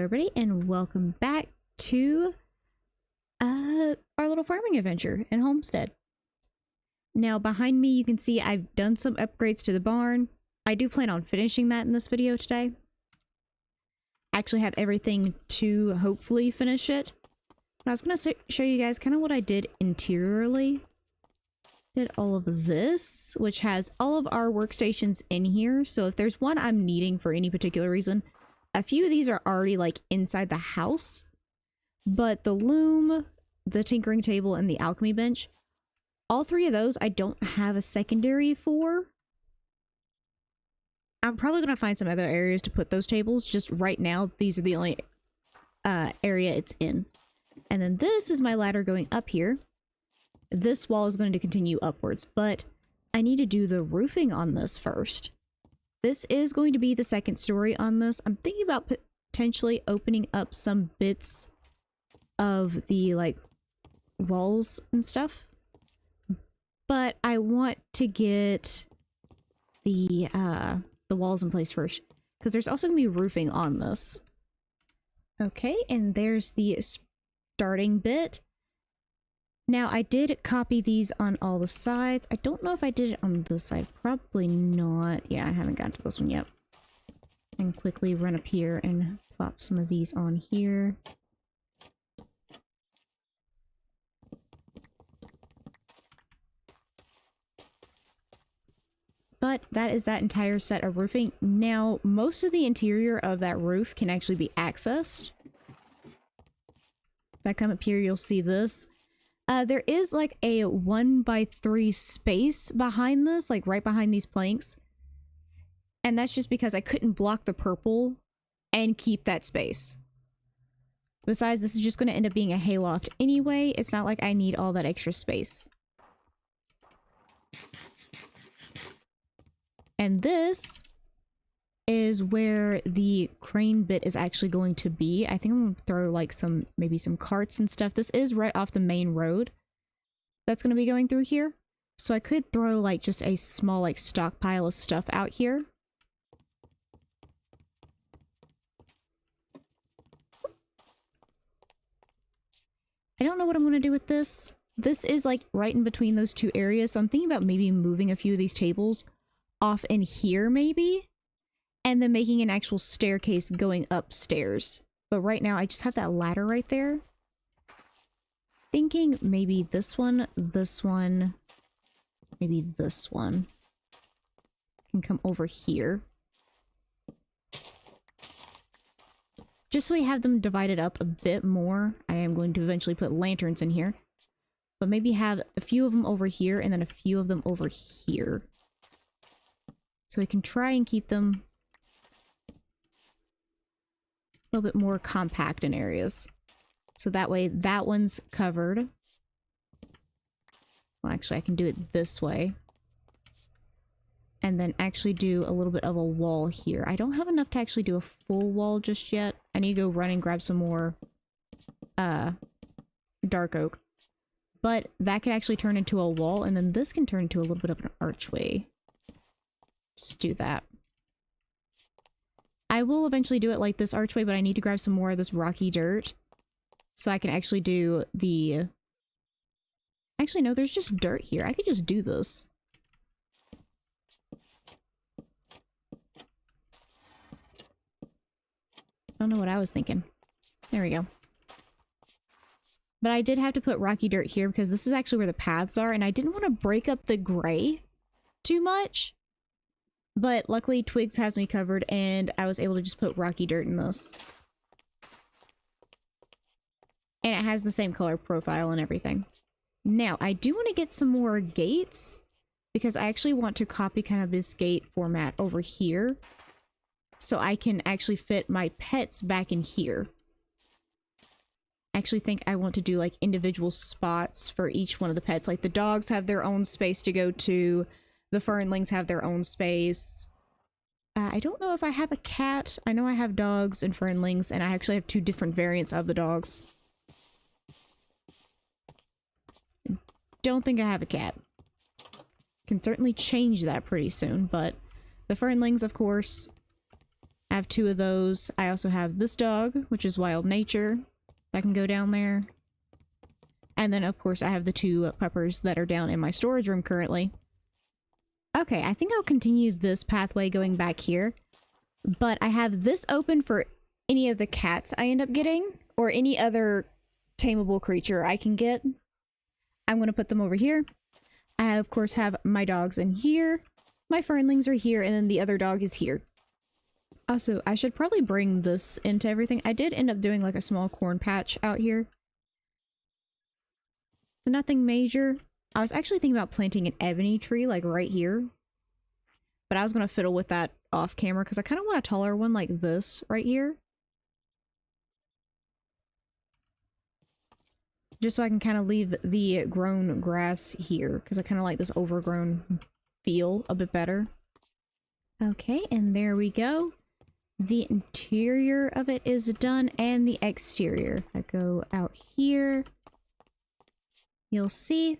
everybody, and welcome back to our little farming adventure in Homestead. Now, behind me, you can see I've done some upgrades to the barn. I do plan on finishing that in this video today. I actually have everything to hopefully finish it. But I was going to show you guys kind of what I did interiorly. Did all of this, which has all of our workstations in here. So if there's one I'm needing for any particular reason, a few of these are already like inside the house, but the loom, the tinkering table, and the alchemy bench, all three of those I don't have a secondary for. I'm probably going to find some other areas to put those tables. Just right now, these are the only area it's in. And then this is my ladder going up here. This wall is going to continue upwards, but I need to do the roofing on this first. This is going to be the second story on this. I'm thinking about potentially opening up some bits of the like walls and stuff, but I want to get the walls in place first because there's also gonna be roofing on this. Okay, and there's the starting bit. Now, I did copy these on all the sides. I don't know if I did it on this side. Probably not. Yeah, I haven't gotten to this one yet. And quickly run up here and plop some of these on here. But that is that entire set of roofing. Now, most of the interior of that roof can actually be accessed. If I come up here, you'll see this. There is like a 1x3 space behind this, like right behind these planks. And that's just because I couldn't block the purple and keep that space. Besides, this is just going to end up being a hayloft anyway. It's not like I need all that extra space. And this is where the crane bit is actually going to be. I think I'm going to throw like maybe some carts and stuff. This is right off the main road that's going to be going through here. So I could throw like just a small like stockpile of stuff out here. I don't know what I'm going to do with this. This is like right in between those two areas. So I'm thinking about maybe moving a few of these tables off in here maybe. And then making an actual staircase going upstairs. But right now, I just have that ladder right there. Thinking maybe this one, maybe this one can come over here. Just so we have them divided up a bit more. I am going to eventually put lanterns in here. But maybe have a few of them over here and then a few of them over here. So we can try and keep them a little bit more compact in areas. So that way that one's covered. Well, actually I can do it this way. And then actually do a little bit of a wall here. I don't have enough to actually do a full wall just yet. I need to go run and grab some more dark oak. But that could actually turn into a wall, and then this can turn into a little bit of an archway. Just do that. I will eventually do it like this archway, but I need to grab some more of this rocky dirt. So I can actually do the... Actually, no, there's just dirt here. I could just do this. I don't know what I was thinking. There we go. But I did have to put rocky dirt here because this is actually where the paths are, and I didn't want to break up the gray too much. But luckily, Twigs has me covered, and I was able to just put rocky dirt in this. And it has the same color profile and everything. Now, I do want to get some more gates, because I actually want to copy kind of this gate format over here. So I can actually fit my pets back in here. I actually think I want to do like individual spots for each one of the pets. Like the dogs have their own space to go to. The fernlings have their own space. I don't know if I have a cat. I know I have dogs and fernlings, and I actually have two different variants of the dogs. Don't think I have a cat. Can certainly change that pretty soon, but the fernlings, of course, have 2 of those. I also have this dog, which is wild nature. I can go down there. And then, of course, I have the 2 puppers that are down in my storage room currently. Okay, I think I'll continue this pathway going back here. But I have this open for any of the cats I end up getting, or any other tameable creature I can get. I'm going to put them over here. I, of course, have my dogs in here. My fernlings are here, and then the other dog is here. Also, I should probably bring this into everything. I did end up doing like a small corn patch out here. So nothing major. I was actually thinking about planting an ebony tree like right here. But I was going to fiddle with that off camera because I kind of want a taller one like this right here. Just so I can kind of leave the grown grass here because I kind of like this overgrown feel a bit better. Okay, and there we go. The interior of it is done and the exterior. I go out here. You'll see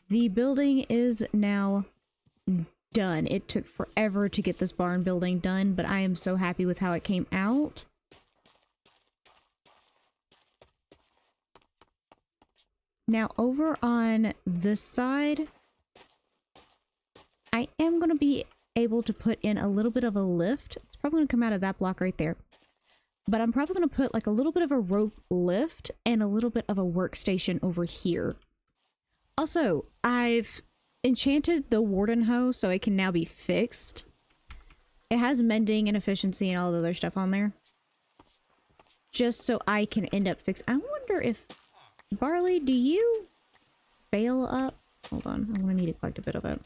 the building is now done. It took forever to get this barn building done, but I am so happy with how it came out. Now over on this side, I am going to be able to put in a little bit of a lift. It's probably going to come out of that block right there. But I'm probably going to put like a little bit of a rope lift and a little bit of a workstation over here. Also, I've enchanted the warden hoe so it can now be fixed. It has mending and efficiency and all the other stuff on there. Just so I can end up fixing. I wonder if... Barley, do you bale up? Hold on, I'm going to need to collect a bit of it.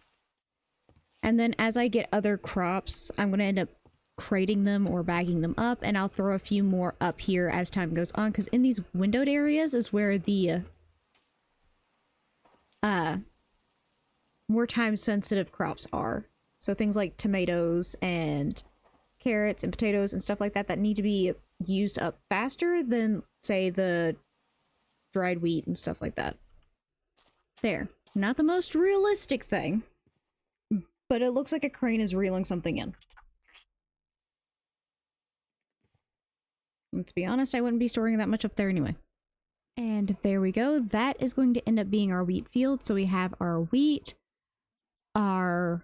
And then as I get other crops, I'm going to end up crating them or bagging them up, and I'll throw a few more up here as time goes on, because in these windowed areas is where the more time sensitive crops are. So things like tomatoes and carrots and potatoes and stuff like that that need to be used up faster than, say, the dried wheat and stuff like that. There. Not the most realistic thing, but it looks like a crane is reeling something in. And to be honest, I wouldn't be storing that much up there anyway. And there we go. That is going to end up being our wheat field. So we have our wheat, our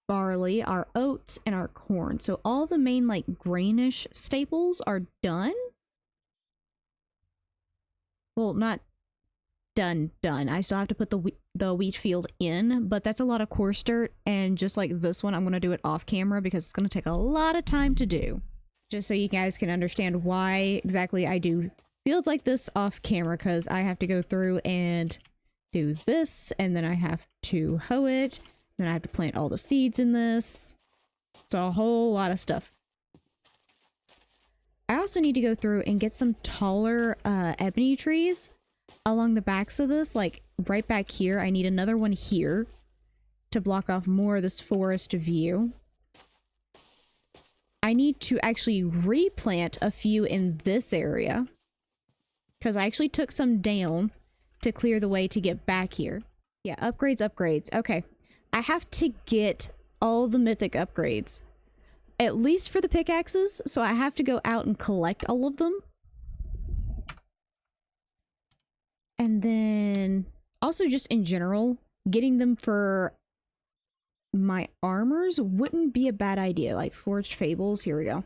barley, our oats, and our corn. So all the main like grainish staples are done. Well, not done. I still have to put the wheat field in, but that's a lot of coarse dirt, and just like this one, I'm going to do it off camera because it's going to take a lot of time to do. Just so you guys can understand why exactly I do fields like this off camera, because I have to go through and do this, and then I have to hoe it, then I have to plant all the seeds in this. It's a whole lot of stuff. I also need to go through and get some taller ebony trees along the backs of this, like right back here. I need another one here to block off more of this forest view. I need to actually replant a few in this area because I actually took some down to clear the way to get back here. Yeah, upgrades. Okay, I have to get all the mythic upgrades. At least for the pickaxes, so I have to go out and collect all of them. And then, also just in general, getting them for my armors wouldn't be a bad idea. Like Forged Fables, here we go.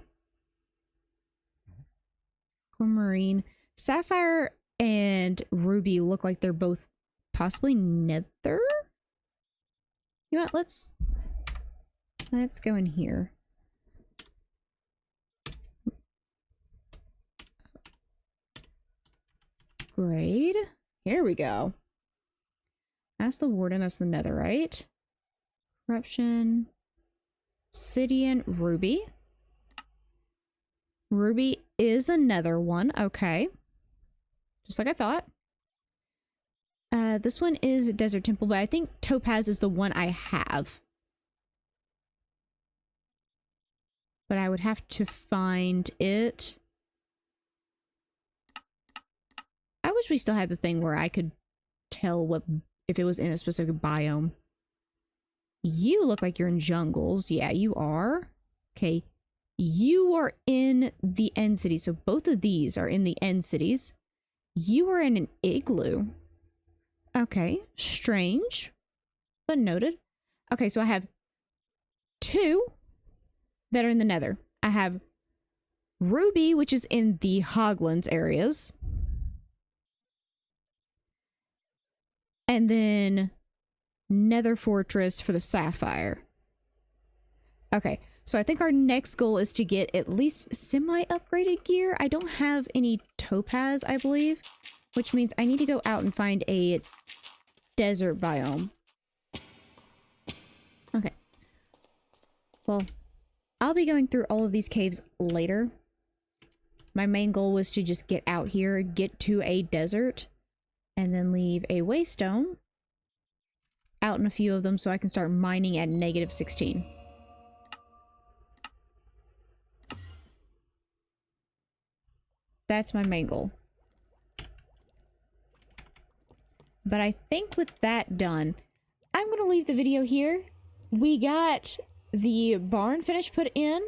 Aquamarine. Sapphire and Ruby look like they're both possibly nether? You know what, let's go in here. Grade. Here we go. That's the warden, that's the netherite. Corruption. Obsidian. Ruby. Ruby is another one. Okay. Just like I thought. This one is Desert Temple, but I think Topaz is the one I have. But I would have to find it. I wish we still had the thing where I could tell what if it was in a specific biome. You look like you're in jungles. Yeah, you are. Okay. You are in the end city. So both of these are in the end cities. You are in an igloo. Okay, strange, but noted. Okay, so I have 2 that are in the nether. I have Ruby, which is in the Hoglands areas. And then Nether Fortress for the Sapphire. Okay, so I think our next goal is to get at least semi-upgraded gear. I don't have any topaz, I believe, which means I need to go out and find a desert biome. Okay. Well, I'll be going through all of these caves later. My main goal was to just get out here, get to a desert, and then leave a waystone out in a few of them so I can start mining at -16. That's my main goal. But I think with that done, I'm going to leave the video here. We got the barn finished put in.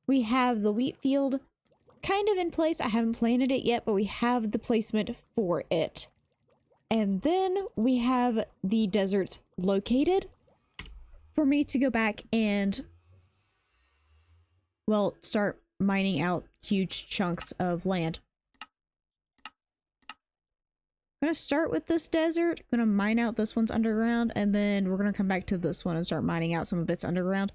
We have the wheat field kind of in place. I haven't planted it yet, but we have the placement for it. And then we have the desert located for me to go back and, well, start mining out huge chunks of land. I'm going to start with this desert. I'm going to mine out this one's underground, and then we're going to come back to this one and start mining out some of its underground.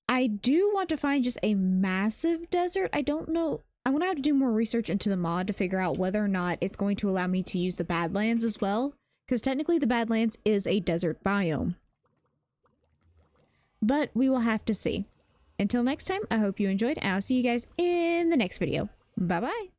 I do want to find just a massive desert. I don't know. I'm going to have to do more research into the mod to figure out whether or not it's going to allow me to use the Badlands as well, because technically the Badlands is a desert biome. But we will have to see. Until next time, I hope you enjoyed, and I'll see you guys in the next video. Bye-bye!